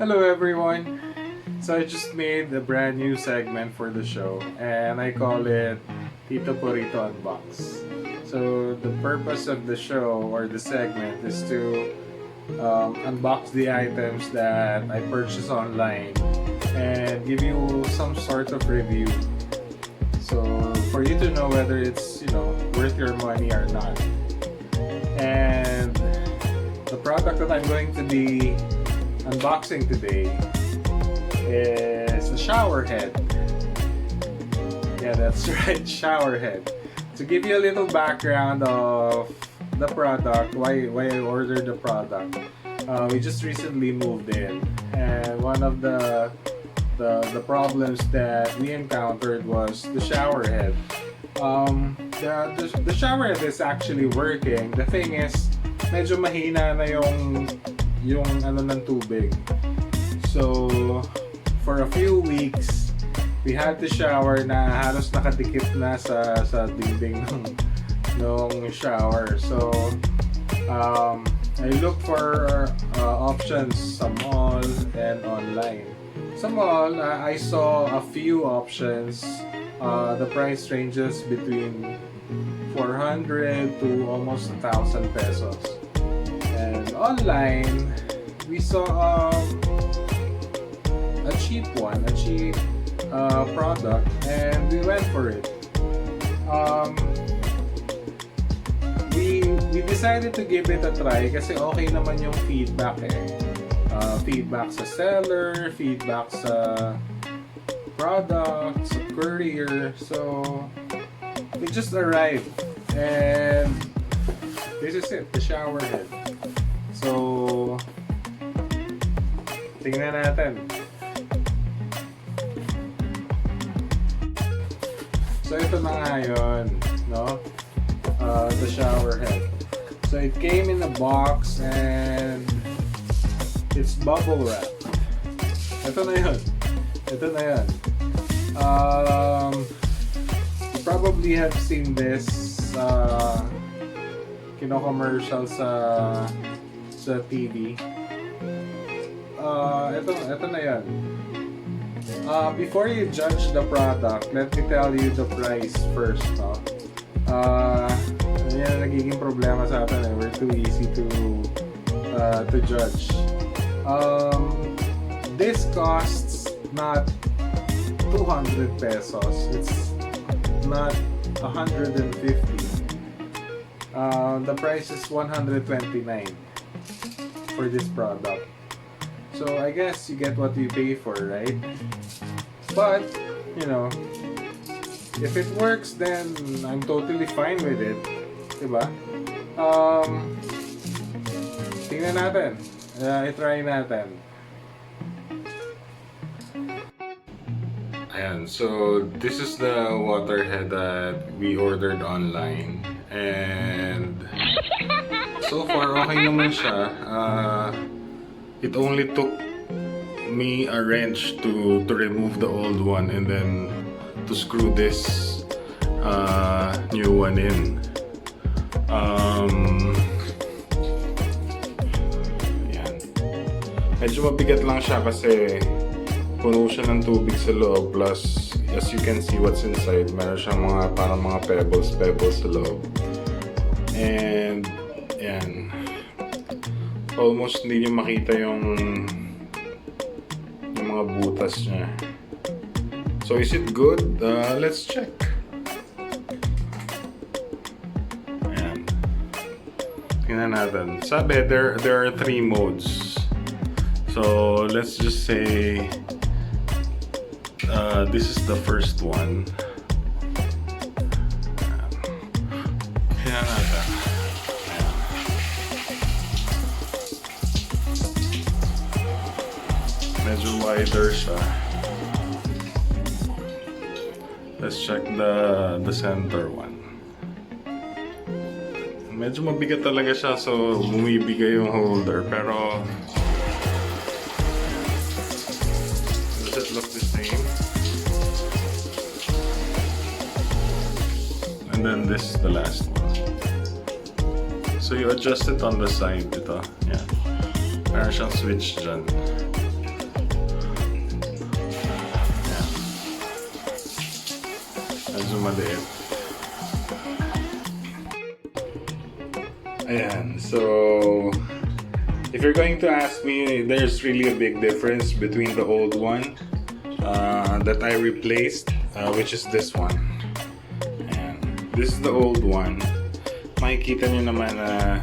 Hello everyone! So I just made a brand new segment for the show and I call it Tito Poorito Unbox. So the purpose of the show or the segment is to unbox the items that I purchase online and give you some sort of review. So for you to know whether it's worth your money or not. And the product that I'm going to be unboxing today is a shower head. Yeah, that's right, shower head. To give you a little background of the product, why I ordered the product. We just recently moved in, and one of the problems that we encountered was the shower head. The shower head is actually working. The thing is, medyo mahina na yung ano ng tubig. So, for a few weeks, we had to shower na halos nakadikit na sa dingding ng shower. So, I looked for options sa mall and online. Sa mall, I saw a few options. The price ranges between 400 to almost 1,000 pesos. And online, we saw a cheap product, and we went for it. We decided to give it a try kasi okay naman yung feedback feedback sa seller, feedback sa product, sa courier. So it just arrived, and this is it, the shower head. So tingnan natin. So ito na nga yun, no? The shower head. So it came in a box and it's bubble wrap. Ito na yun. You probably have seen this kino-commercial sa TV. Ito na yan. Before you judge the product, let me tell you the price first, no? Yan nagiging problema sa atin. We're too easy to judge. This costs not 200 pesos. It's not 150. The price is 129 for this product. So I guess you get what you pay for, right? But, if it works, then I'm totally fine with it. Diba? Tingnan natin. I-try natin. Ayan, so this is the water head that we ordered online. And so far, okay naman siya. It only took me a wrench to remove the old one and then to screw this new one in. Yan. Medyo mabigat lang siya kasi puno siya ng tubig sa loob, plus as you can see what's inside, meron siyang parang mga pebbles sa loob. And yan, almost hindi niyo makita yung mga butas niya. So is it good? Let's check. Ayan. Tingnan natin. Sabi, there are 3 modes. So let's just say this is the first one. Tingnan natin. Medyo wider siya. Let's check the center one. Medyo mabigat talaga siya, so bumibigay yung holder, pero does it look the same? And then this is the last one. So you adjust it on the side, ito. Yeah. Meron siyang switch dyan. medyo maliit. Ayan, so if you're going to ask me, there's really a big difference between the old one that I replaced, which is this one. Ayan, this is the old one. Makikita nyo naman na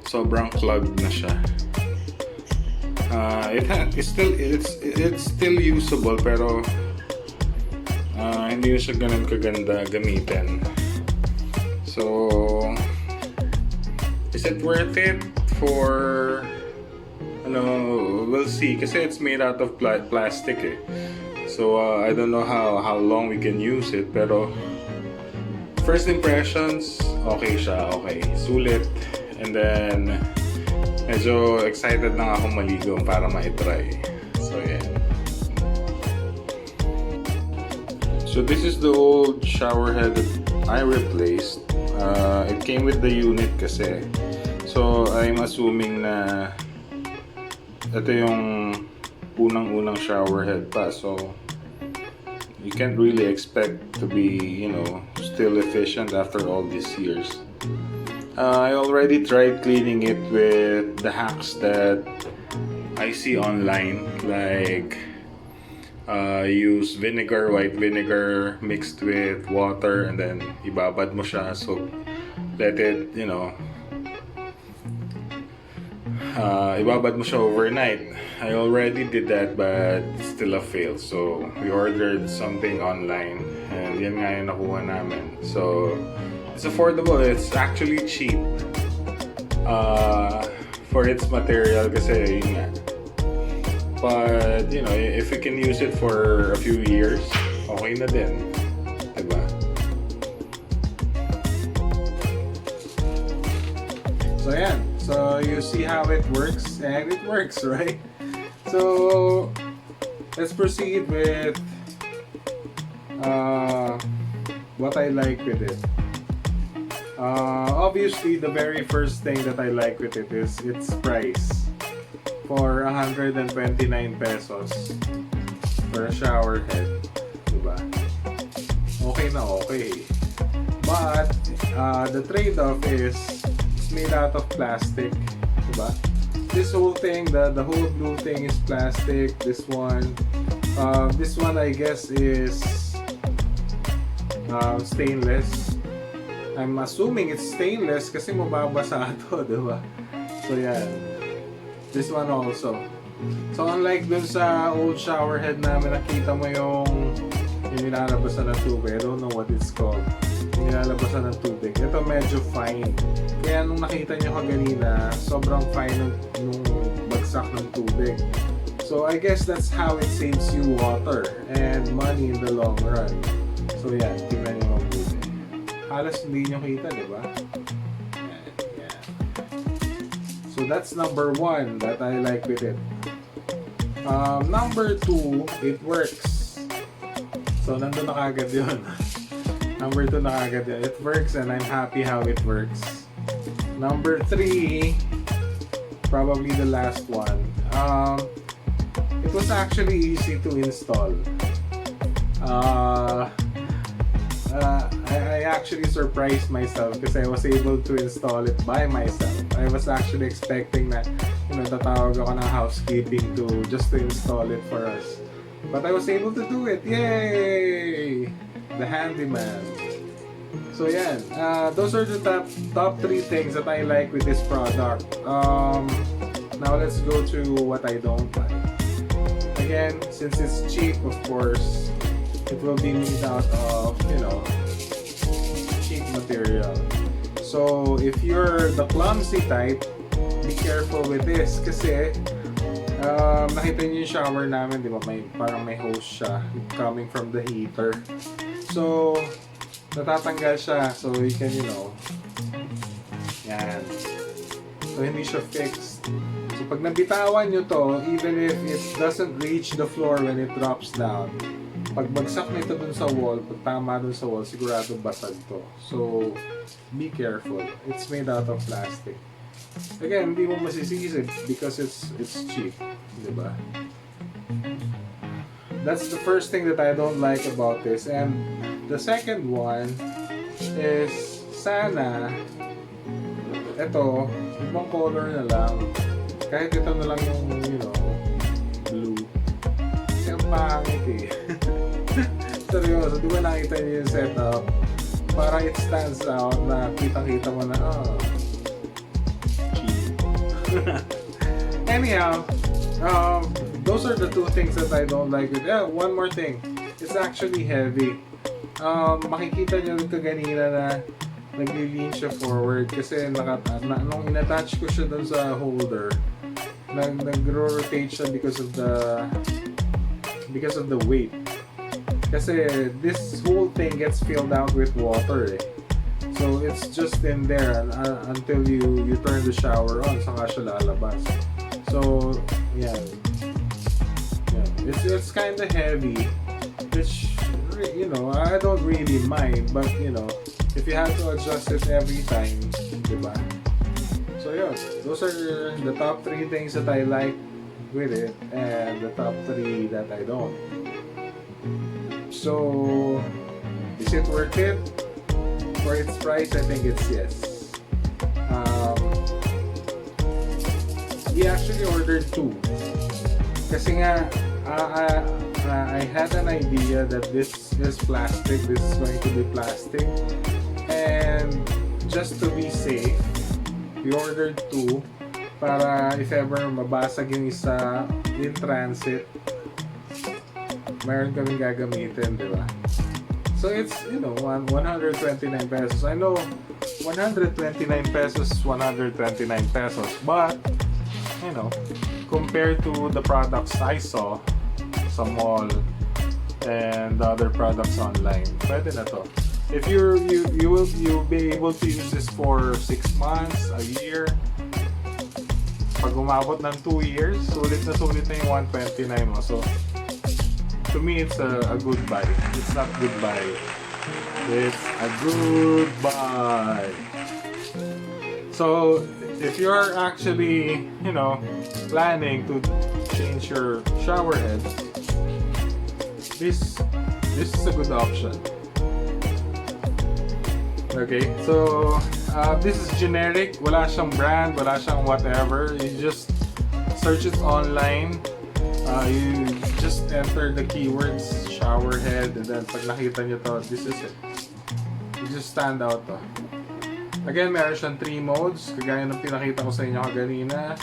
sobrang clogged na siya. It's still usable, pero hindi na siya ganun kaganda gamitin. So, is it worth it for, we'll see, kasi it's made out of plastic eh. So I don't know how long we can use it, pero first impressions, okay siya, okay, sulit. And then medyo excited na ako maligo para ma-try. So yeah. So this is the old shower head that I replaced. It came with the unit kasi. So, I'm assuming na ito yung unang-unang shower head pa. So, you can't really expect to be, still efficient after all these years. I already tried cleaning it with the hacks that I see online. Like, use vinegar, white vinegar mixed with water, and then ibabad mo siya. So, let it, ibabad mo siya overnight. I already did that, but still a fail. So, we ordered something online, and yan nga yung nakuha namin. So, it's affordable. It's actually cheap for its material kasi yun nga. But, if you can use it for a few years, okay na din. Diba? So, yan. So, you see how it works, and it works, right? So, let's proceed with what I like with it. Obviously, the very first thing that I like with it is its price. For 129 pesos for a shower head. Diba? Okay na okay. But, the trade-off is it's made out of plastic. Diba? This whole thing, the whole blue thing is plastic. This one I guess is stainless. I'm assuming it's stainless kasi mababasa ito, diba? So yan. This one also. So unlike dun sa old shower head namin, nakita mo yung nilalabasan ng tubig. I don't know what it's called. Yung nilalabasan ng tubig. Ito medyo fine. Kaya nung nakita nyo kanina, sobrang fine nung bagsak ng tubig. So I guess that's how it saves you water and money in the long run. So yan, tingnan nyo mabuti. Halos hindi nyo kita, diba? Yan. So that's number one that I like with it. Number two, it works. So nandun na kagad yun. Number two na kagad yun. It works and I'm happy how it works. Number three, probably the last one. It was actually easy to install. I actually surprised myself kasi I was able to install it by myself. I was actually expecting na, tatawag ako ng housekeeping just to install it for us. But I was able to do it. Yay! The handyman. So yan, those are the top three things that I like with this product. Now let's go to what I don't like. Again, since it's cheap, of course, it will be made out of, cheap material. So if you're the clumsy type, be careful with this kasi nakita niyo yung shower namin, di ba? Parang may hose siya coming from the heater. So natatanggal siya, so you can, yan. So hindi siya fixed. So pag nabitawan nyo to, even if it doesn't reach the floor when it drops down, pag bagsak nito dun sa wall, pag tama dun sa wall, sigurado basag to. So be careful. It's made out of plastic. Again, hindi mo masisisi because it's cheap, di ba? That's the first thing that I don't like about this. And the second one is sana ito, ibang color na lang. Kahit ito na lang yung, blue. Kasi ang pangit eh. Seryoso, di ba nakita niyo yung setup? Parang it stands out na kitang-kita mo na, cheap. Anyhow, those are the two things that I don't like. One more thing. It's actually heavy. Makikita niyo rin kaganina na nag-lean siya forward kasi nung in-attach ko siya dun sa holder, nag-rotate siya because of the weight. Kasi this whole thing gets filled out with water eh. So it's just in there until you turn the shower on, saka siya lalabas. So yeah. It's kind of heavy, which I don't really mind, but if you have to adjust it every time, diba? So yeah, those are the top 3 things that I like with it, and the top 3 that I don't. So, is it worth it? For its price, I think it's yes. We actually ordered 2. Kasi nga, I had an idea that this is plastic, this is going to be plastic. And just to be safe, we ordered 2 para if ever mabasag yung isa in transit, mayroon kaming gagamitin, di ba? So it's, 129 pesos. I know 129 pesos, 129 pesos, but compared to the products I saw sa mall and the other products online, pwede na to. If you'll be able to use this for 6 months, a year. Pag umabot ng 2 years, sulit na yung 129 mo. So, to me, it's a good buy. It's not good buy. It's a good buy. So, if you're actually, planning to change your shower head, this is a good option. Okay, so this is generic. Wala siyang brand, wala siyang whatever. You just search it online. You just enter the keywords, shower head, and then pag nakita nyo to, this is it. You just stand out to. Again, meron siyang 3 modes, kagaya ng pinakita ko sa inyo kanina.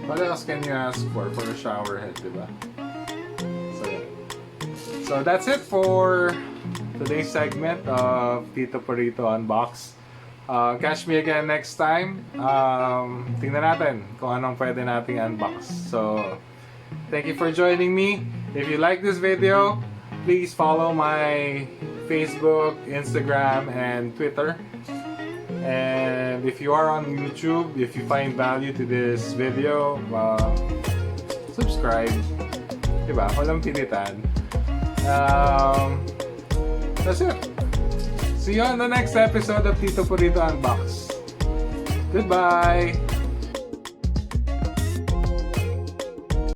What else can you ask for a shower head, diba? So that's it for today's segment of Tito Poorito Unbox. Catch me again next time. Tingnan natin kung anong pwede nating unbox. So, thank you for joining me. If you like this video, please follow my Facebook, Instagram, and Twitter. And if you are on YouTube, if you find value to this video, subscribe. Diba? Walang pilitan. That's it. See you on the next episode of Tito Poorito Unbox. Goodbye!